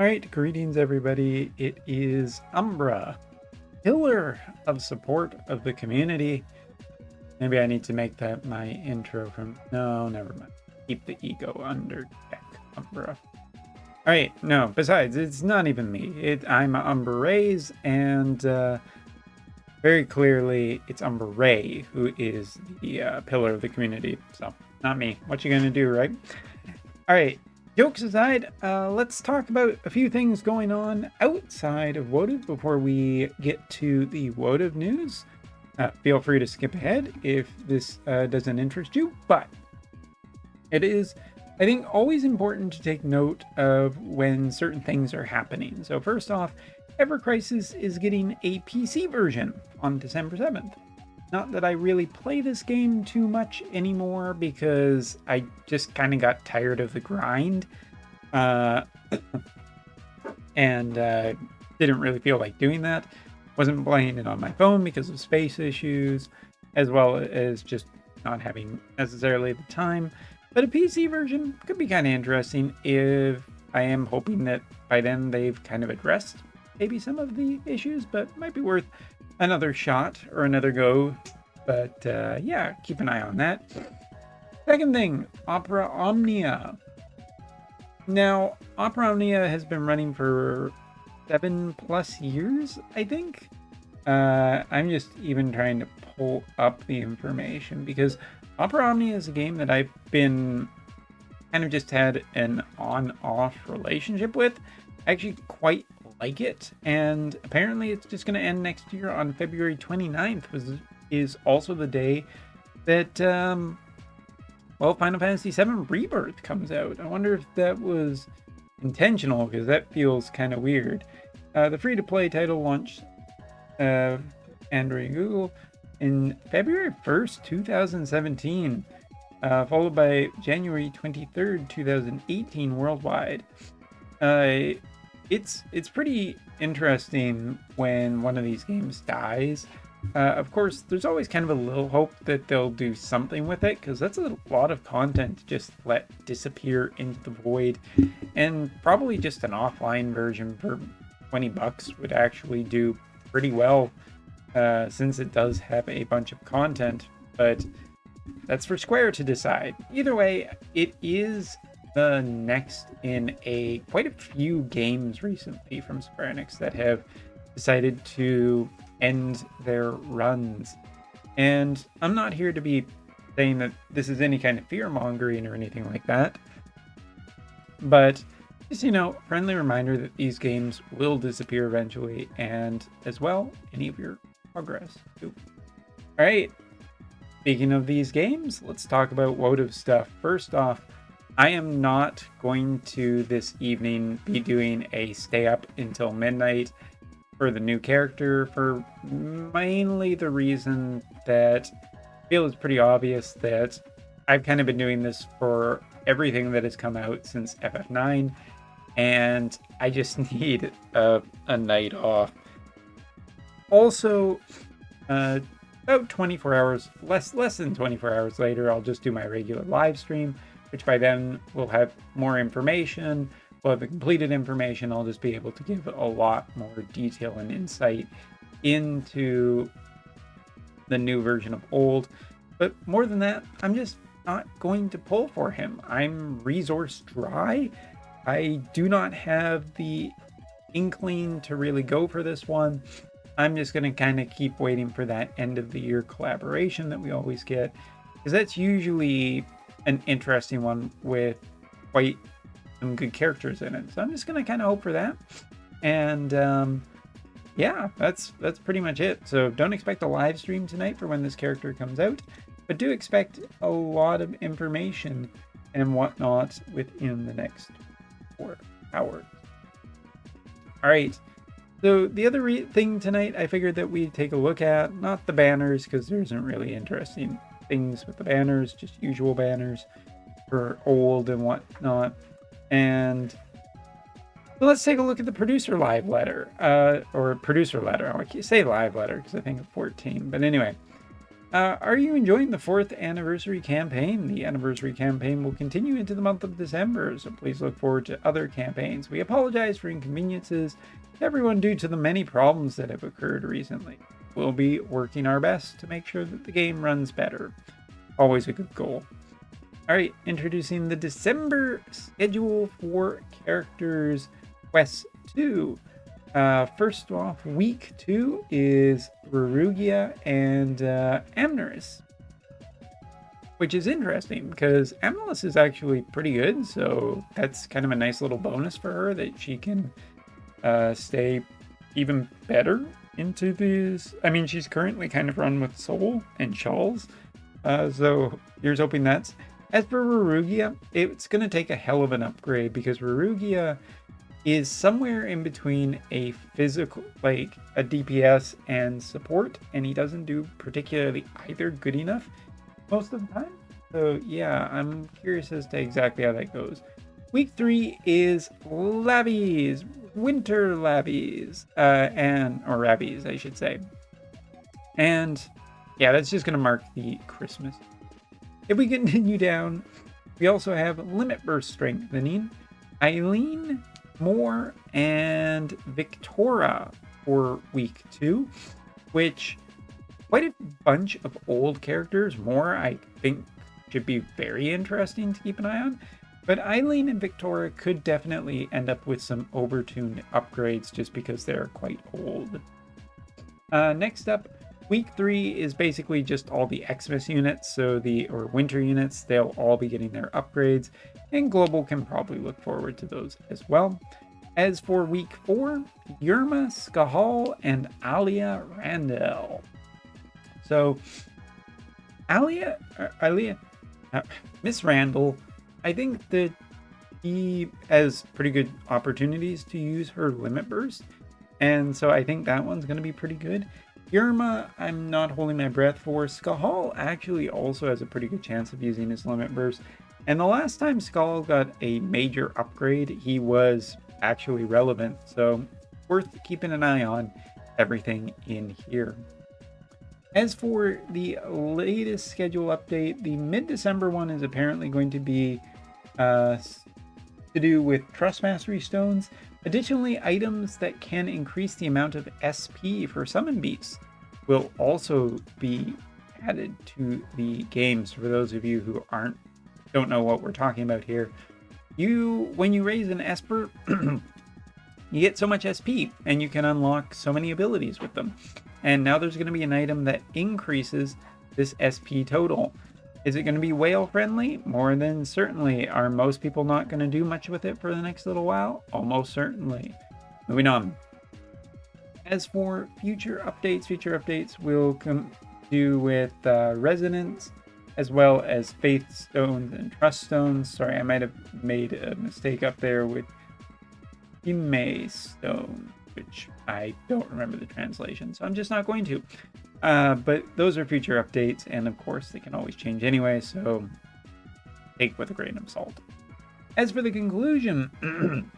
Alright, greetings everybody. It is Umbra, pillar of support of the community. Maybe I need to make that my intro from... No, never mind. Keep the ego under check, Umbra. Alright, no, besides, it's not even me. I'm Umbra Rays, and very clearly it's Umbra Ray who is the pillar of the community. So, not me. What you gonna do, right? Alright. Jokes aside, let's talk about a few things going on outside of Wotv before we get to the Wotv news. Feel free to skip ahead if this doesn't interest you, but it is, I think, always important to take note of when certain things are happening. So first off, Ever Crisis is getting a PC version on December 7th. Not that I really play this game too much anymore because I just kind of got tired of the grind and didn't really feel like doing that. Wasn't playing it on my phone because of space issues, as well as just not having necessarily the time. But a PC version could be kind of interesting if I am hoping that by then they've kind of addressed maybe some of the issues, but might be worth another shot or another go. But yeah, keep an eye on that. Second thing, Opera Omnia. Now, Opera Omnia has been running for 7+ years, I think. I'm just even trying to pull up the information because Opera Omnia is a game that I've been kind of just had an on-off relationship with. I actually quite like it, and apparently it's just going to end next year on February 29th, is also the day that, well, Final Fantasy VII Rebirth comes out. I wonder if that was intentional, because that feels kind of weird. The free-to-play title launched Android and Google in February 1st, 2017, followed by January 23rd, 2018 worldwide. It's pretty interesting when one of these games dies. Of course, there's always kind of a little hope that they'll do something with it, because that's a lot of content to just let disappear into the void, and probably just an offline version for $20 would actually do pretty well, since it does have a bunch of content, but that's for Square to decide. Either way, it is the next in quite a few games recently from Square Enix that have decided to end their runs. And I'm not here to be saying that this is any kind of fear-mongering or anything like that, but just, friendly reminder that these games will disappear eventually, and as well, any of your progress too. All right, speaking of these games, let's talk about Wotv stuff. First off, I am not going to this evening be doing a stay up until midnight for the new character, for mainly the reason that I feel it's pretty obvious that I've kind of been doing this for everything that has come out since FF9, and I just need a night off. Also, about 24 hours, less than 24 hours later, I'll just do my regular live stream, which by then will have more information. We'll have the completed information. I'll just be able to give a lot more detail and insight into the new version of old. But more than that, I'm just not going to pull for him. I'm resource dry. I do not have the inkling to really go for this one. I'm just going to kind of keep waiting for that end of the year collaboration that we always get, because that's usually an interesting one with quite some good characters in it. So I'm just going to kind of hope for that. And yeah, that's pretty much it. So don't expect a live stream tonight for when this character comes out, but do expect a lot of information and whatnot within the next 4 hours. All right. So the other thing tonight, I figured that we'd take a look at, not the banners, because there isn't really interesting things with the banners, just usual banners for old and whatnot. And so let's take a look at the producer live letter, or producer letter. I can't say live letter because I think of 14, but anyway, Are you enjoying the 4th anniversary campaign? The anniversary campaign will continue into the month of December, so please look forward to other campaigns. We apologize for inconveniences to everyone due to the many problems that have occurred recently. We'll be working our best to make sure that the game runs better. Always a good goal. Alright, introducing the December schedule for Characters Quest 2. First off, week 2 is Rurugia and Amneris, which is interesting because Amneris is actually pretty good, so that's kind of a nice little bonus for her that she can stay even better into these. I mean, she's currently kind of run with Soul and Charles, so here's hoping that's. As for Rurugia, it's going to take a hell of an upgrade because Rurugia is somewhere in between a physical, like a DPS and support, and he doesn't do particularly either good enough most of the time. So yeah, I'm curious as to exactly how that goes. Week 3 is Labbies, Winter Labbies, or Rabbies, I should say. And yeah, that's just going to mark the Christmas. If we continue down, we also have Limit Burst Strengthening, Eileen, Moore, and Victoria for week 2, which quite a bunch of old characters. Moore, I think, should be very interesting to keep an eye on. But Eileen and Victoria could definitely end up with some overtuned upgrades just because they're quite old. Next up, week 3 is basically just all the Xmas units, or winter units. They'll all be getting their upgrades, and Global can probably look forward to those as well. As for week 4, Yerma, Skahal, and Alia Randall. So, Miss Randall, I think that he has pretty good opportunities to use her Limit Burst, and so I think that one's going to be pretty good. Yerma, I'm not holding my breath for. Skahal actually also has a pretty good chance of using his Limit Burst. And the last time Skahal got a major upgrade, he was actually relevant. So worth keeping an eye on everything in here. As for the latest schedule update, the mid-December one is apparently going to be to do with Trust Mastery Stones. Additionally, items that can increase the amount of SP for Summon Beasts will also be added to the games. For those of you who don't know what we're talking about here, when you raise an Esper, you get so much SP, and you can unlock so many abilities with them. And now there's going to be an item that increases this SP total. Is it going to be whale friendly? More than certainly. Are most people not going to do much with it for the next little while? Almost certainly. Moving on. As for future updates will do with Resonance, as well as Faith Stones and Trust Stones. Sorry, I might have made a mistake up there with Hime Stone, which I don't remember the translation, so I'm just not going to. But those are future updates, and of course they can always change anyway, so take with a grain of salt. As for the conclusion,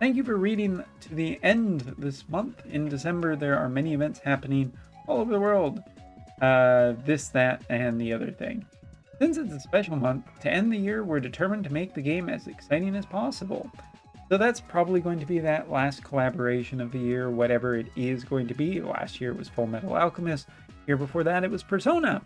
thank you for reading to the end this month. In December, there are many events happening all over the world. This, that, and the other thing. Since it's a special month, to end the year, we're determined to make the game as exciting as possible. So that's probably going to be that last collaboration of the year, whatever it is going to be. Last year it was Full Metal Alchemist. Year before that it was Persona.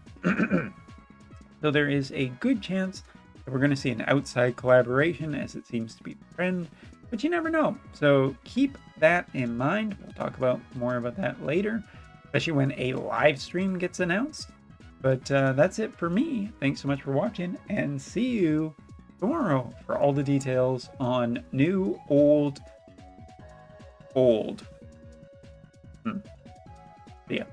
So there is a good chance that we're going to see an outside collaboration, as it seems to be the trend, but you never know. So keep that in mind. We'll talk about more about that later, especially when a live stream gets announced. But that's it for me. Thanks so much for watching, and see you tomorrow for all the details on new, old. See ya.